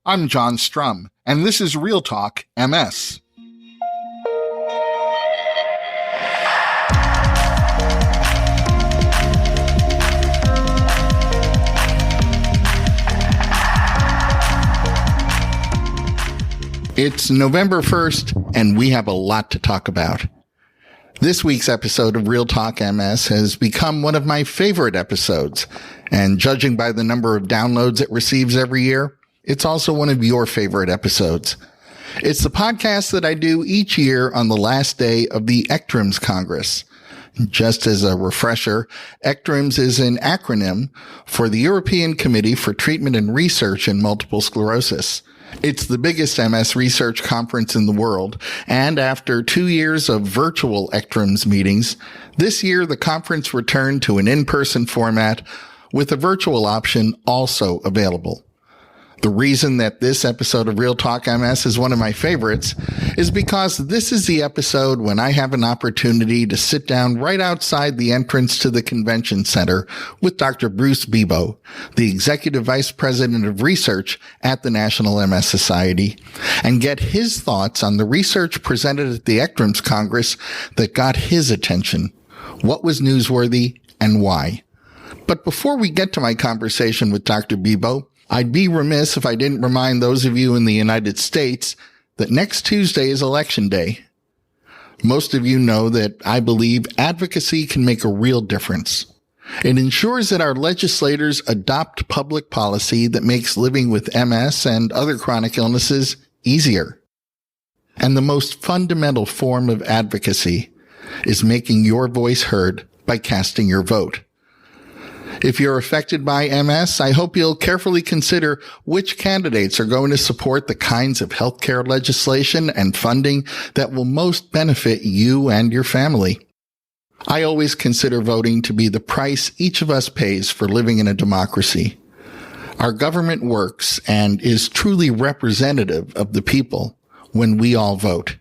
I'm John Strum, and this is RealTalk MS. It's November 1st, and we have a lot to talk about. This week's episode of RealTalk MS has become one of my favorite episodes, and judging by the number of downloads it receives every year, it's also one of your favorite episodes. It's the podcast that I do each year on the last day of the ECTRIMS Congress. Just as a refresher, ECTRIMS is an acronym for the European Committee for Treatment and Research in Multiple Sclerosis. It's the biggest MS research conference in the world, and after 2 years of virtual ECTRIMS meetings, this year the conference returned to an in-person format with a virtual option also available. The reason that this episode of RealTalk MS is one of my favorites is because this is the episode when I have an opportunity to sit down right outside the entrance to the convention center with Dr. Bruce Bebo, the Executive Vice President of Research at the National MS Society, and get his thoughts on the research presented at the ECTRIMS Congress that got his attention, what was newsworthy, and why. But before we get to my conversation with Dr. Bebo, I'd be remiss if I didn't remind those of you in the United States that next Tuesday is Election Day. Most of you know that I believe advocacy can make a real difference. It ensures that our legislators adopt public policy that makes living with MS and other chronic illnesses easier. And the most fundamental form of advocacy is making your voice heard by casting your vote. If you're affected by MS, I hope you'll carefully consider which candidates are going to support the kinds of healthcare legislation and funding that will most benefit you and your family. I always consider voting to be the price each of us pays for living in a democracy. Our government works and is truly representative of the people when we all vote.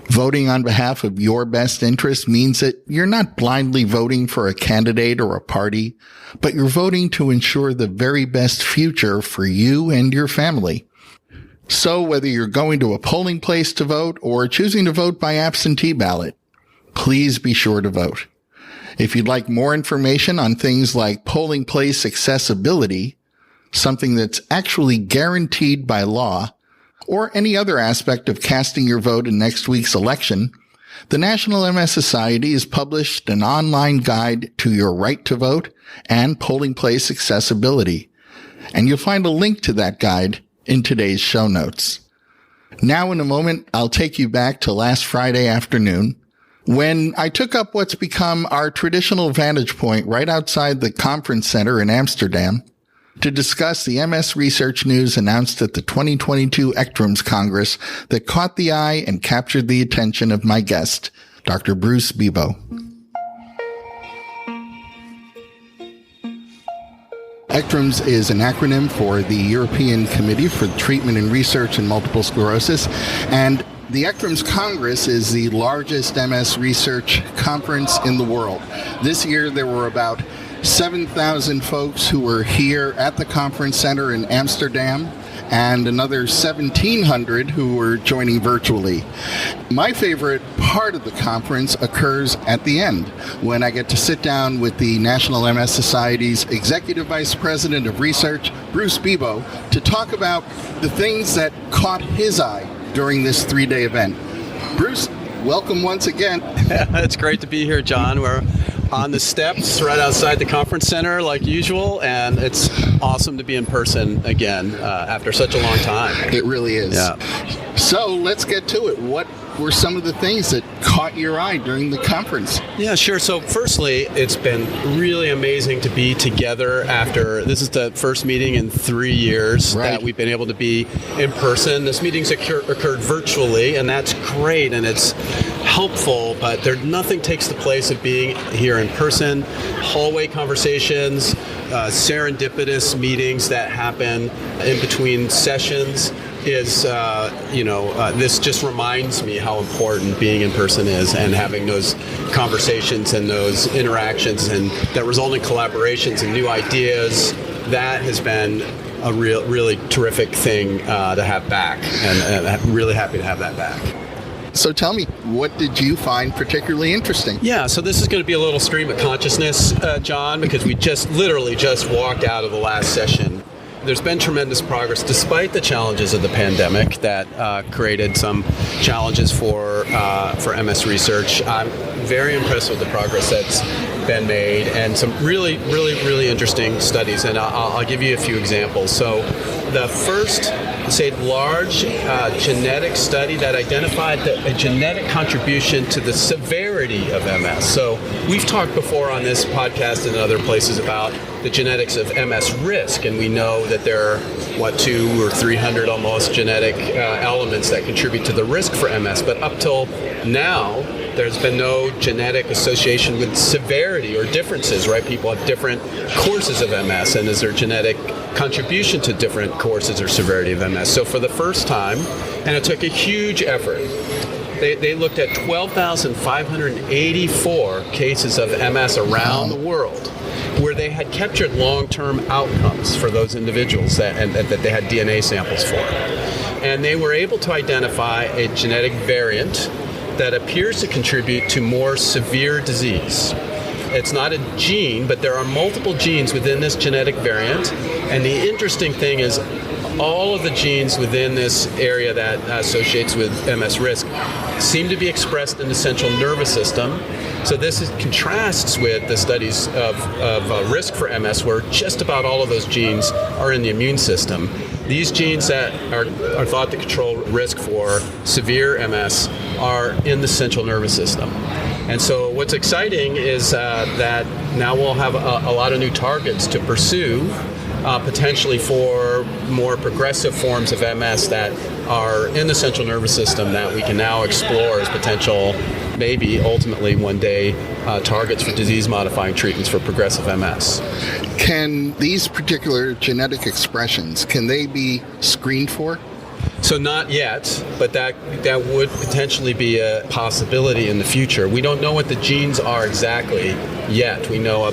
Voting on behalf of your best interest means that you're not blindly voting for a candidate or a party, but you're voting to ensure the very best future for you and your family. So whether you're going to a polling place to vote or choosing to vote by absentee ballot, please be sure to vote. If you'd like more information on things like polling place accessibility, something that's actually guaranteed by law, or any other aspect of casting your vote in next week's election, the National MS Society has published an online guide to your right to vote and polling place accessibility, and you'll find a link to that guide in today's show notes. Now in a moment, I'll take you back to last Friday afternoon when I took up what's become our traditional vantage point right outside the conference center in Amsterdam to discuss the MS research news announced at the 2022 ECTRIMS Congress that caught the eye and captured the attention of my guest, Dr. Bruce Bebo. ECTRIMS is an acronym for the European Committee for Treatment and Research in Multiple Sclerosis, and the ECTRIMS Congress is the largest MS research conference in the world. This year there were about 7,000 folks who were here at the conference center in Amsterdam, and another 1,700 who were joining virtually. My favorite part of the conference occurs at the end, when I get to sit down with the National MS Society's Executive Vice President of Research, Bruce Bebo, to talk about the things that caught his eye during this 3-day event. Bruce, welcome once again. It's great to be here, John. We're on the steps right outside the conference center like usual, and it's awesome to be in person again after such a long time. It really is. Yeah. So let's get to it. What were some of the things that caught your eye during the conference? Yeah, sure. So firstly, it's been really amazing to be together after, this is the first meeting in 3 years that we've been able to be in person. This meeting's occurred virtually, and that's great, and it's helpful, but nothing takes the place of being here in person. Hallway conversations, serendipitous meetings that happen in between sessions is, this just reminds me how important being in person is, and having those conversations and those interactions and that result in collaborations and new ideas. That has been a really terrific thing to have back, and I'm really happy to have that back. So tell me, what did you find particularly interesting? Yeah, so this is going to be a little stream of consciousness, John, because we literally just walked out of the last session. There's been tremendous progress despite the challenges of the pandemic that created some challenges for MS research. I'm very impressed with the progress that's been made and some really interesting studies, and I'll give you a few examples. So the first, say, large genetic study that identified a genetic contribution to the severity of MS. So we've talked before on this podcast and other places about the genetics of MS risk, and we know that there are, 200 or 300 almost genetic elements that contribute to the risk for MS, but up till now, there's been no genetic association with severity or differences, right? People have different courses of MS, and is there genetic contribution to different courses or severity of MS? So for the first time, and it took a huge effort, they looked at 12,584 cases of MS around the world, where they had captured long-term outcomes for those individuals that they had DNA samples for. And they were able to identify a genetic variant that appears to contribute to more severe disease. It's not a gene, but there are multiple genes within this genetic variant. And the interesting thing is all of the genes within this area that associates with MS risk seem to be expressed in the central nervous system. So this contrasts with the studies of risk for MS, where just about all of those genes are in the immune system. These genes that are thought to control risk for severe MS are in the central nervous system. And so what's exciting is that now we'll have a lot of new targets to pursue, potentially for more progressive forms of MS that are in the central nervous system that we can now explore as potential, maybe ultimately one day, targets for disease-modifying treatments for progressive MS. Can these particular genetic expressions, can they be screened for? So not yet, but that would potentially be a possibility in the future. We don't know what the genes are exactly yet. We know a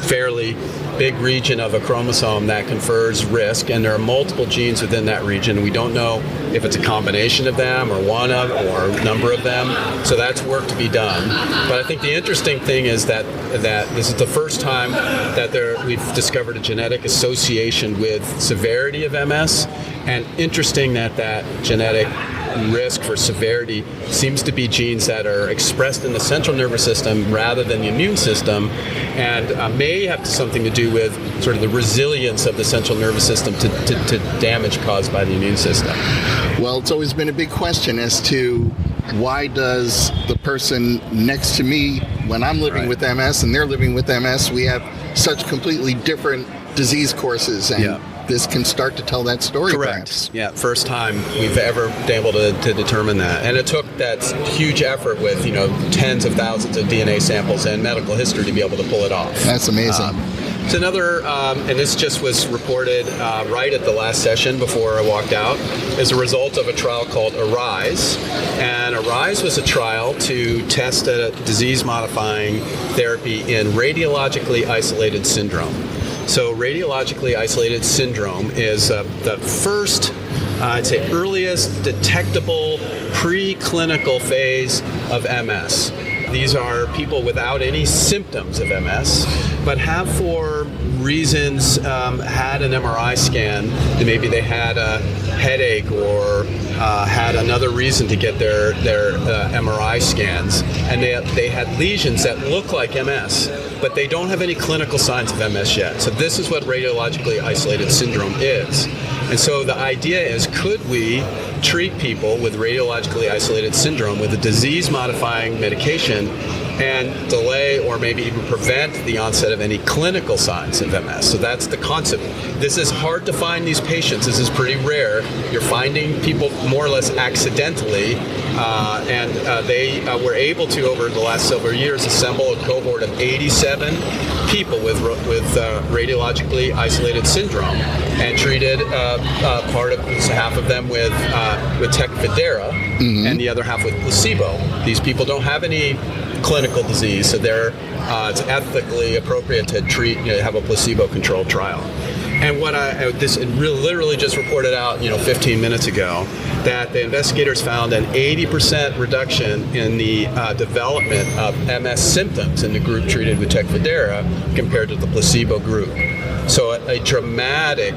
fairly big region of a chromosome that confers risk, and there are multiple genes within that region. We don't know if it's a combination of them or one of or a number of them. So that's work to be done. But I think the interesting thing is that this is the first time that we've discovered a genetic association with severity of MS, and interesting that genetic risk for severity seems to be genes that are expressed in the central nervous system rather than the immune system, and may have something to do with sort of the resilience of the central nervous system to damage caused by the immune system. Well, it's always been a big question as to why does the person next to me, when I'm living with MS and they're living with MS, we have such completely different disease courses, and this can start to tell that story. Correct. Perhaps. Yeah, first time we've ever been able to determine that. And it took that huge effort with, tens of thousands of DNA samples and medical history to be able to pull it off. That's amazing. It's another, and this just was reported right at the last session before I walked out, as a result of a trial called ARISE. And ARISE was a trial to test a disease-modifying therapy in radiologically isolated syndrome. So radiologically isolated syndrome is the first, I'd say, earliest detectable preclinical phase of MS. These are people without any symptoms of MS, but have, for reasons, had an MRI scan. Maybe they had a headache or had another reason to get their MRI scans, and they had lesions that look like MS, but they don't have any clinical signs of MS yet. So this is what radiologically isolated syndrome is. And so the idea is, could we treat people with radiologically isolated syndrome with a disease-modifying medication and delay or maybe even prevent the onset of any clinical signs of MS? So that's the concept. This is hard to find these patients. This is pretty rare. You're finding people more or less accidentally, and they were able to, over the last several years, assemble a cohort of 87 people with radiologically isolated syndrome, and treated half of them with Tecfidera, and the other half with placebo. These people don't have any clinical disease, so it's ethically appropriate to treat, have a placebo-controlled trial. And what literally just reported out, 15 minutes ago, that the investigators found an 80% reduction in the development of MS symptoms in the group treated with Tecfidera compared to the placebo group. So a dramatic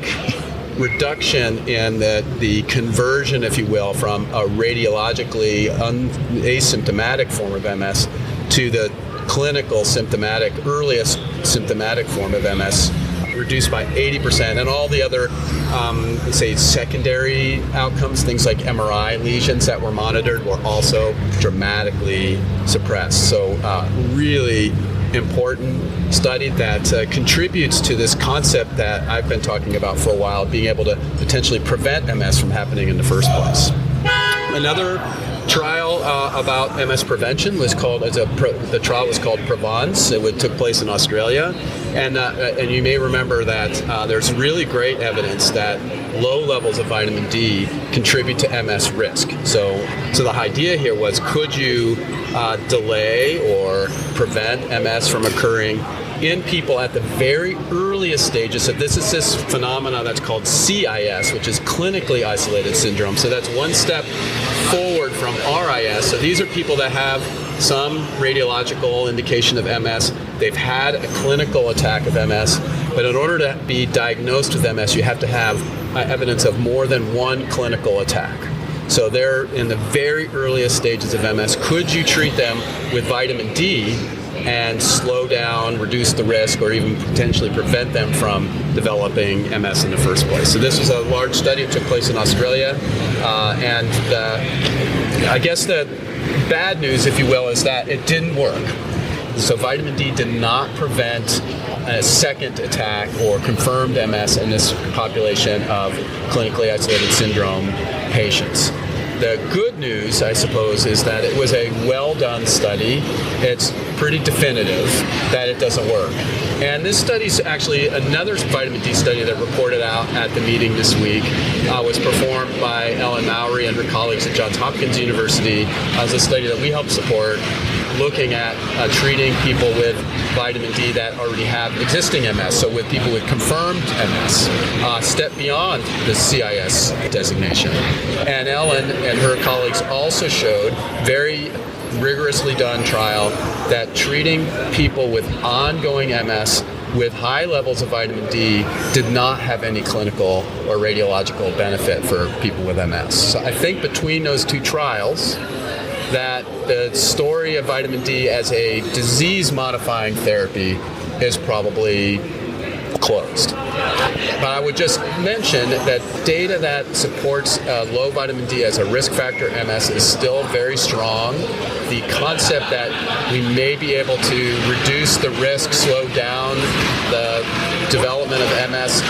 reduction in the conversion, if you will, from a radiologically asymptomatic form of MS to the clinical earliest symptomatic form of MS, reduced by 80%, and all the other, secondary outcomes, things like MRI lesions that were monitored, were also dramatically suppressed. So really important study that contributes to this concept that I've been talking about for a while, being able to potentially prevent MS from happening in the first place. Another trial about MS prevention was called, the trial was called Provence. It took place in Australia, and you may remember that there's really great evidence that low levels of vitamin D contribute to MS risk. So the idea here was, could you delay or prevent MS from occurring in people at the very earliest stages? So this is this phenomenon that's called CIS, which is clinically isolated syndrome. So that's one step forward from RIS. So these are people that have some radiological indication of MS. They've had a clinical attack of MS, but in order to be diagnosed with MS, you have to have evidence of more than one clinical attack. So they're in the very earliest stages of MS. Could you treat them with vitamin D and slow down, reduce the risk, or even potentially prevent them from developing MS in the first place? So this was a large study. It took place in Australia. And I guess the bad news, if you will, is that it didn't work. So vitamin D did not prevent a second attack or confirmed MS in this population of clinically isolated syndrome patients. The good news, I suppose, is that it was a well-done study. It's pretty definitive that it doesn't work. And this study's actually another vitamin D study that reported out at the meeting this week, was performed by Ellen Mowry and her colleagues at Johns Hopkins University as a study that we helped support, looking at treating people with vitamin D that already have existing MS, so with people with confirmed MS, step beyond the CIS designation. And Ellen and her colleagues also showed, very rigorously done trial, that treating people with ongoing MS with high levels of vitamin D did not have any clinical or radiological benefit for people with MS. So I think between those two trials, that the story of vitamin D as a disease-modifying therapy is probably closed. But I would just mention that data that supports low vitamin D as a risk factor MS is still very strong. The concept that we may be able to reduce the risk, slow down the development of MS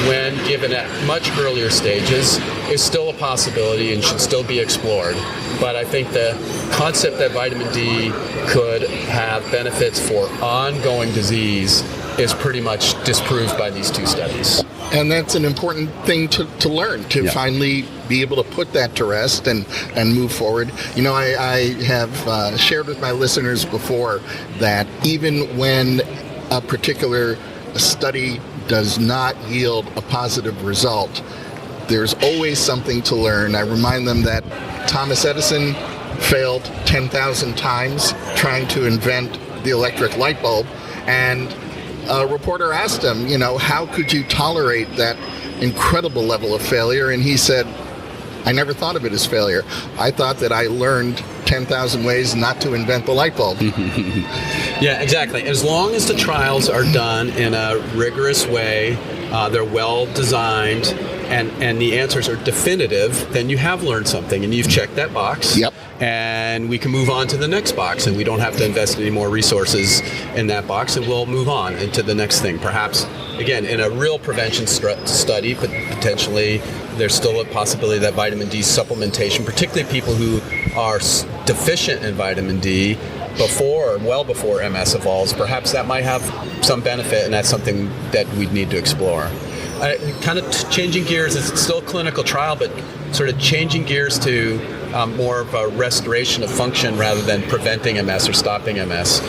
when given at much earlier stages is still a possibility and should still be explored. But I think the concept that vitamin D could have benefits for ongoing disease is pretty much disproved by these two studies. And that's an important thing to learn, to finally be able to put that to rest and move forward. You know, I have shared with my listeners before that even when a particular study does not yield a positive result, there's always something to learn. I remind them that Thomas Edison failed 10,000 times trying to invent the electric light bulb, and a reporter asked him, how could you tolerate that incredible level of failure? And he said, I never thought of it as failure. I thought that I learned 10,000 ways not to invent the light bulb. Yeah, exactly. As long as the trials are done in a rigorous way, they're well designed, and the answers are definitive, then you have learned something and you've checked that box. Yep. And we can move on to the next box, and we don't have to invest any more resources in that box, and we'll move on into the next thing. Perhaps, again, in a real prevention study, but potentially there's still a possibility that vitamin D supplementation, particularly people who are deficient in vitamin D well before MS evolves, perhaps that might have some benefit, and that's something that we'd need to explore. Kind of changing gears, it's still a clinical trial, but sort of changing gears to more of a restoration of function rather than preventing MS or stopping MS.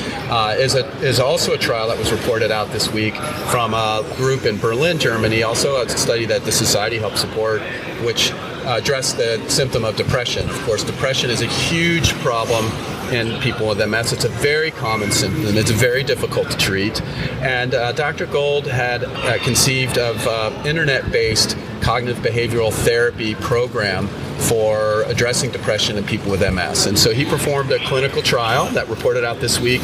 Is also a trial that was reported out this week from a group in Berlin, Germany, also a study that the Society helped support, which addressed the symptom of depression. Of course, depression is a huge problem in people with MS. It's a very common symptom. It's very difficult to treat. And Dr. Gold had conceived of internet-based cognitive behavioral therapy program for addressing depression in people with MS. And so he performed a clinical trial that reported out this week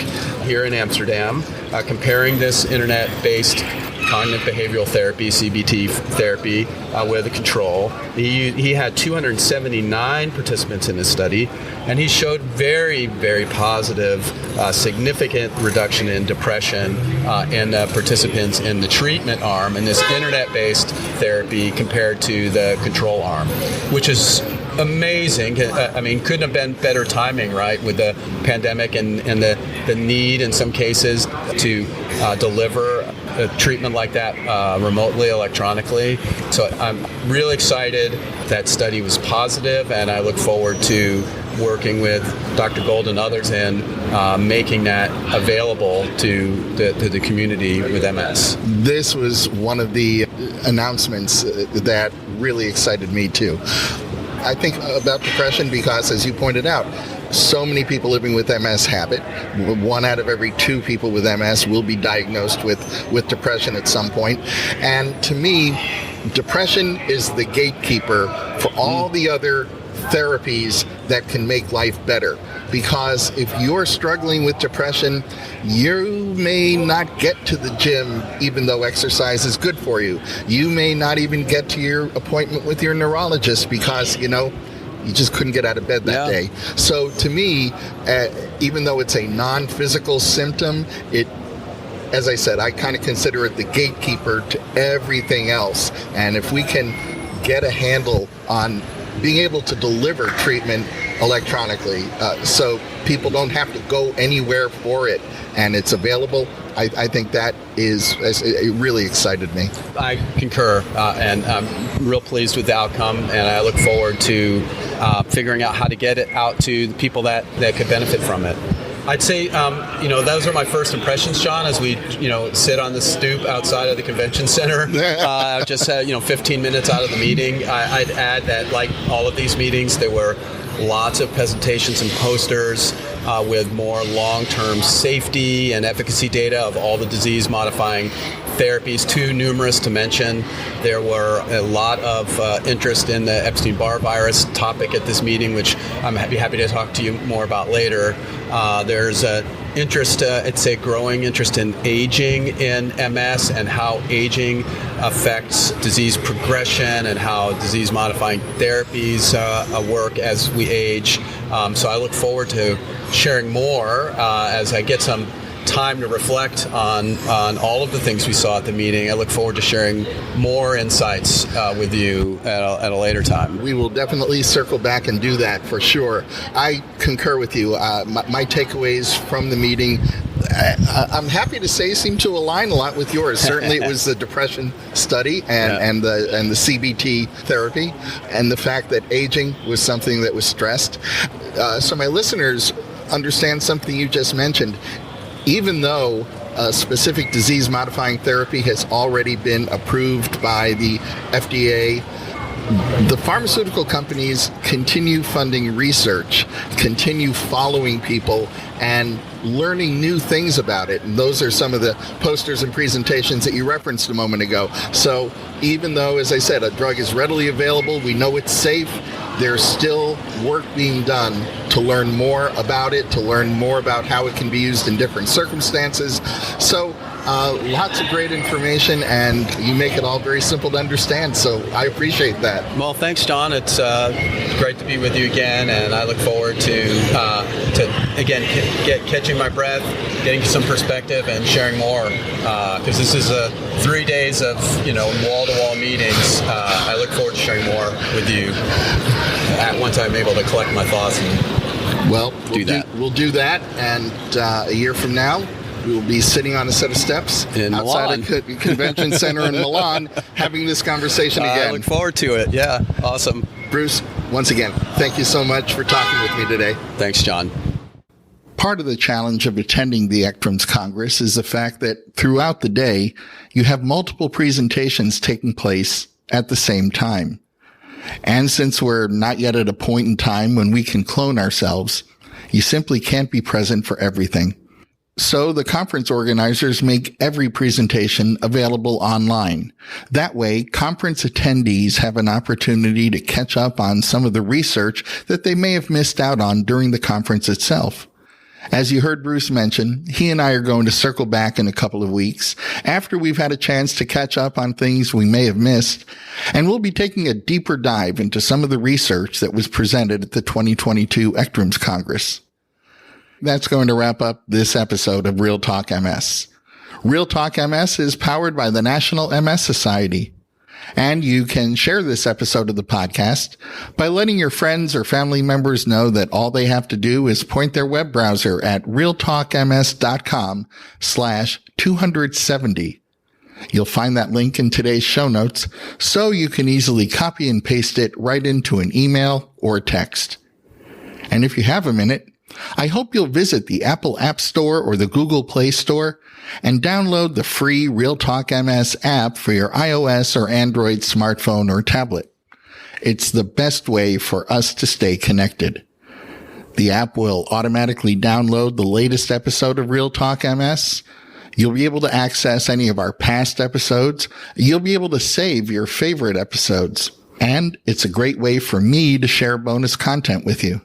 here in Amsterdam, comparing this internet-based cognitive behavioral therapy, CBT therapy, with a control. He had 279 participants in this study, and he showed very, very positive, significant reduction in depression in the participants in the treatment arm in this internet-based therapy compared to the control arm, which is amazing. I mean, couldn't have been better timing, right, with the pandemic and the need in some cases to deliver a treatment like that remotely, electronically. So I'm really excited that study was positive, and I look forward to working with Dr. Gold and others in making that available to the community with MS. This was one of the announcements that really excited me too. I think about depression because, as you pointed out, so many people living with MS have it. 1 out of every 2 people with MS will be diagnosed with depression at some point. And to me, depression is the gatekeeper for all the other therapies that can make life better. Because if you're struggling with depression, you may not get to the gym even though exercise is good for you. You may not even get to your appointment with your neurologist because, you just couldn't get out of bed that day. So to me, even though it's a non-physical symptom, as I said, I kind of consider it the gatekeeper to everything else. And if we can get a handle on being able to deliver treatment electronically so people don't have to go anywhere for it and it's available, I think that it really excited me. I concur, and I'm real pleased with the outcome, and I look forward to figuring out how to get it out to the people that could benefit from it. I'd say, those are my first impressions, John, as we, sit on the stoop outside of the convention center. Just 15 minutes out of the meeting. I'd add that, like all of these meetings, there were lots of presentations and posters with more long-term safety and efficacy data of all the disease-modifying therapies, too numerous to mention. There were a lot of interest in the Epstein-Barr virus topic at this meeting, which I'm happy to talk to you more about later. There's interest, growing interest in aging in MS and how aging affects disease progression and how disease-modifying therapies work as we age. So I look forward to sharing more as I get some time to reflect on all of the things we saw at the meeting. I look forward to sharing more insights with you at a later time. We will definitely circle back and do that for sure. I concur with you. My takeaways from the meeting, I'm happy to say, seem to align a lot with yours. Certainly it was the depression study and the CBT therapy, and the fact that aging was something that was stressed. So my listeners understand something you just mentioned. Even though a specific disease-modifying therapy has already been approved by the FDA, the pharmaceutical companies continue funding research, continue following people, and learning new things about it. And those are some of the posters and presentations that you referenced a moment ago. So even though, as I said, a drug is readily available, we know it's safe, there's still work being done to learn more about it, to learn more about how it can be used in different circumstances. So lots of great information, and you make it all very simple to understand. So I appreciate that. Well, thanks, John. It's great to be with you again, and I look forward to again catching my breath, getting some perspective, and sharing more. Because this is 3 days of wall-to-wall meetings. I look forward to sharing more with you once I'm able to collect my thoughts and we'll do that, and a year from now, we will be sitting on a set of steps outside a convention center in Milan having this conversation again. I look forward to it. Yeah, awesome. Bruce, once again, thank you so much for talking with me today. Thanks, John. Part of the challenge of attending the ECTRIMS Congress is the fact that throughout the day, you have multiple presentations taking place at the same time. And since we're not yet at a point in time when we can clone ourselves, you simply can't be present for everything. So the conference organizers make every presentation available online. That way, conference attendees have an opportunity to catch up on some of the research that they may have missed out on during the conference itself. As you heard Bruce mention, he and I are going to circle back in a couple of weeks after we've had a chance to catch up on things we may have missed, and we'll be taking a deeper dive into some of the research that was presented at the 2022 ECTRIMS Congress. That's going to wrap up this episode of RealTalk MS. RealTalk MS is powered by the National MS Society. And you can share this episode of the podcast by letting your friends or family members know that all they have to do is point their web browser at realtalkms.com/270. You'll find that link in today's show notes, so you can easily copy and paste it right into an email or text. And if you have a minute, I hope you'll visit the Apple App Store or the Google Play Store and download the free RealTalk MS app for your iOS or Android smartphone or tablet. It's the best way for us to stay connected. The app will automatically download the latest episode of RealTalk MS. You'll be able to access any of our past episodes. You'll be able to save your favorite episodes. And it's a great way for me to share bonus content with you.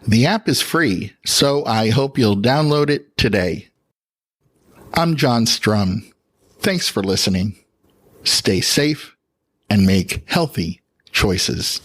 The app is free, so I hope you'll download it today. I'm John Strum. Thanks for listening. Stay safe and make healthy choices.